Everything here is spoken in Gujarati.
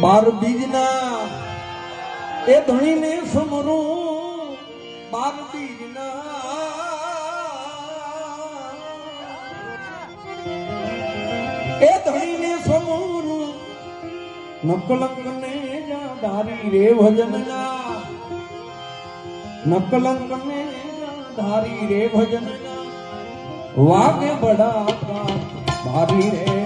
બાર બીજના એ ધણીને સમરું બાર બીજના એ ધણીને સમરું નકલંક ને ધારી રે ભજનના નકલંક ને ધારી રે ભજનના વાગે બડા ધારી રે